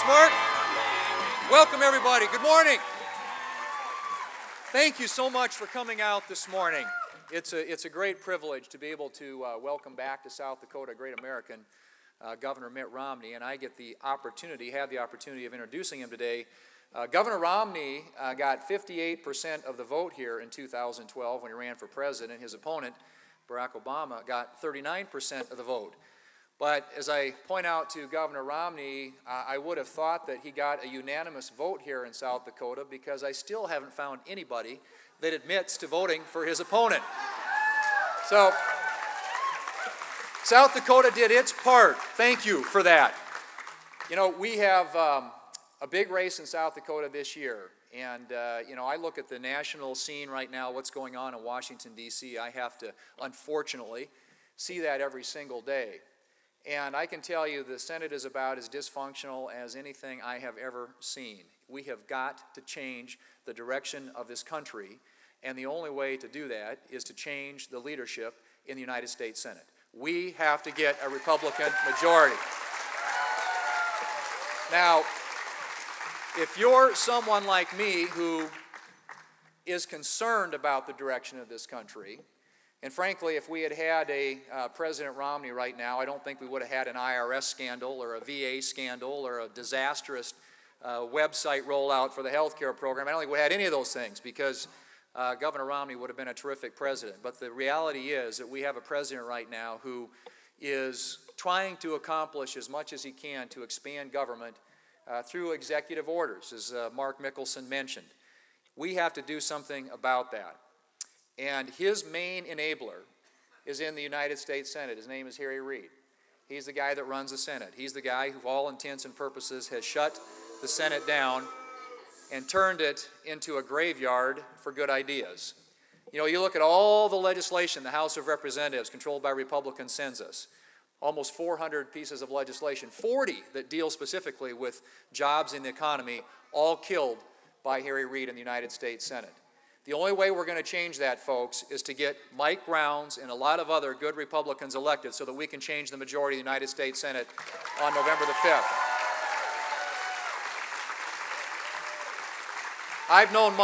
Mark. Welcome, everybody. Good morning. Thank you so much for coming out this morning. It's a great privilege to be able to welcome back to South Dakota a great American, Governor Mitt Romney, and I have the opportunity of introducing him today. Governor Romney got 58% of the vote here in 2012 when he ran for president. His opponent, Barack Obama, got 39% of the vote. But as I point out to Governor Romney, I would have thought that he got a unanimous vote here in South Dakota because I still haven't found anybody that admits to voting for his opponent. So, South Dakota did its part. Thank you for that. You know, we have a big race in South Dakota this year. And, you know, I look at the national scene right now, what's going on in Washington, D.C. I have to, unfortunately, see that every single day. And I can tell you the Senate is about as dysfunctional as anything I have ever seen. We have got to change the direction of this country, and the only way to do that is to change the leadership in the United States Senate. We have to get a Republican majority. Now, if you're someone like me who is concerned about the direction of this country, and frankly, if we had had a President Romney right now, I don't think we would have had an IRS scandal or a VA scandal or a disastrous website rollout for the health care program. I don't think we had any of those things because Governor Romney would have been a terrific president. But the reality is that we have a president right now who is trying to accomplish as much as he can to expand government through executive orders, as Mark Mickelson mentioned. We have to do something about that. And his main enabler is in the United States Senate. His name is Harry Reid. He's the guy that runs the Senate. He's the guy who, for all intents and purposes, has shut the Senate down and turned it into a graveyard for good ideas. You know, you look at all the legislation the House of Representatives, controlled by Republicans, sends us. Almost 400 pieces of legislation, 40 that deal specifically with jobs in the economy, all killed by Harry Reid in the United States Senate. The only way we're going to change that, folks, is to get Mike Rounds and a lot of other good Republicans elected so that we can change the majority of the United States Senate on November the 5th. I've known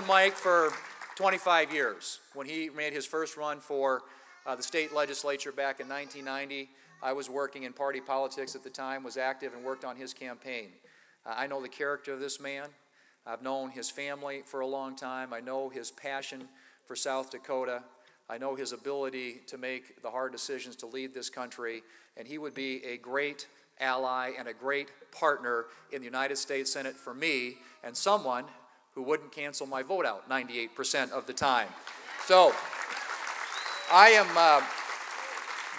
Mike for 25 years. When he made his first run for the state legislature back in 1990, I was working in party politics at the time, was active and worked on his campaign. I know the character of this man. I've known his family for a long time. I know his passion for South Dakota. I know his ability to make the hard decisions to lead this country, and he would be a great ally and a great partner in the United States Senate for me, and someone who wouldn't cancel my vote out 98% of the time. So I am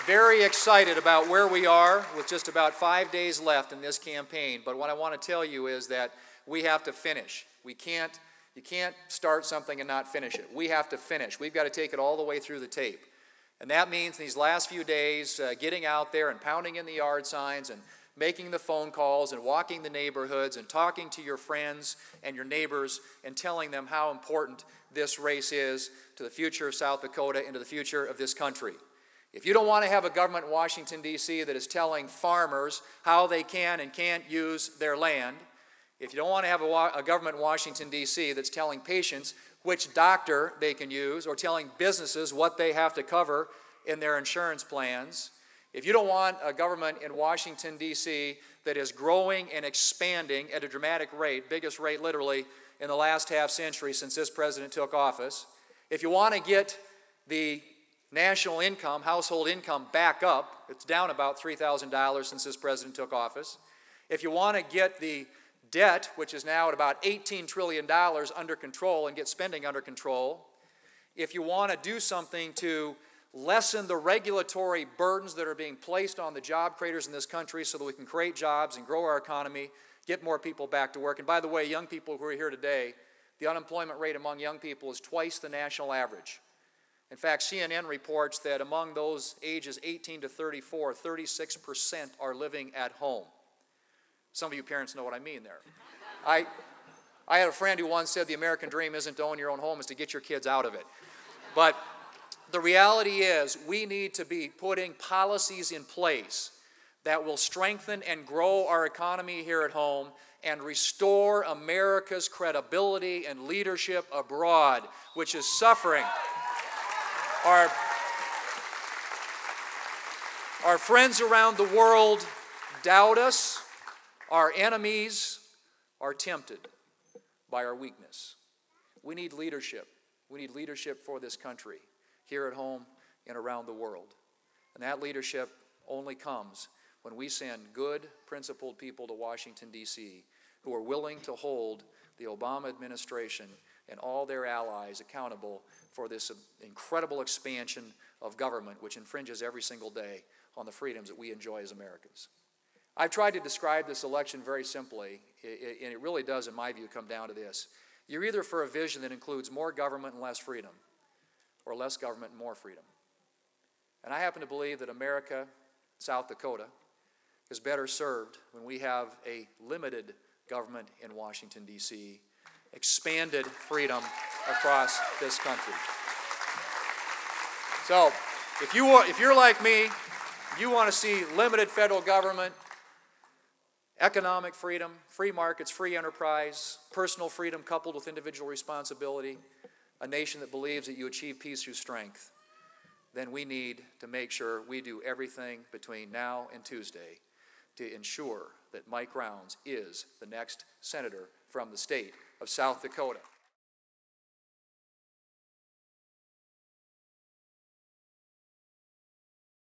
very excited about where we are with just about 5 days left in this campaign, but what I want to tell you is that we have to finish. You can't start something and not finish it. We have to finish. We've got to take it all the way through the tape. And that means these last few days, getting out there and pounding in the yard signs and making the phone calls and walking the neighborhoods and talking to your friends and your neighbors and telling them how important this race is to the future of South Dakota and to the future of this country. If you don't want to have a government in Washington, D.C. that is telling farmers how they can and can't use their land, if you don't want to have a government in Washington, D.C. that's telling patients which doctor they can use or telling businesses what they have to cover in their insurance plans, if you don't want a government in Washington, D.C. that is growing and expanding at a dramatic rate, biggest rate literally in the last half century since this president took office, if you want to get the national income, household income back up, it's down about $3,000 since this president took office, if you want to get the debt, which is now at about $18 trillion under control and get spending under control, if you want to do something to lessen the regulatory burdens that are being placed on the job creators in this country so that we can create jobs and grow our economy, get more people back to work. And by the way, young people who are here today, the unemployment rate among young people is twice the national average. In fact, CNN reports that among those ages 18 to 34, 36% are living at home. Some of you parents know what I mean there. I had a friend who once said the American dream isn't to own your own home, it's to get your kids out of it. But the reality is we need to be putting policies in place that will strengthen and grow our economy here at home and restore America's credibility and leadership abroad, which is suffering. Our friends around the world doubt us. Our enemies are tempted by our weakness. We need leadership. We need leadership for this country, here at home and around the world. And that leadership only comes when we send good, principled people to Washington, D.C., who are willing to hold the Obama administration and all their allies accountable for this incredible expansion of government, which infringes every single day on the freedoms that we enjoy as Americans. I've tried to describe this election very simply, and it really does, in my view, come down to this. You're either for a vision that includes more government and less freedom, or less government and more freedom. And I happen to believe that America, South Dakota, is better served when we have a limited government in Washington, D.C., expanded freedom across this country. So, if you're like me, you want to see limited federal government, economic freedom, free markets, free enterprise, personal freedom coupled with individual responsibility, a nation that believes that you achieve peace through strength, then we need to make sure we do everything between now and Tuesday to ensure that Mike Rounds is the next senator from the state of South Dakota.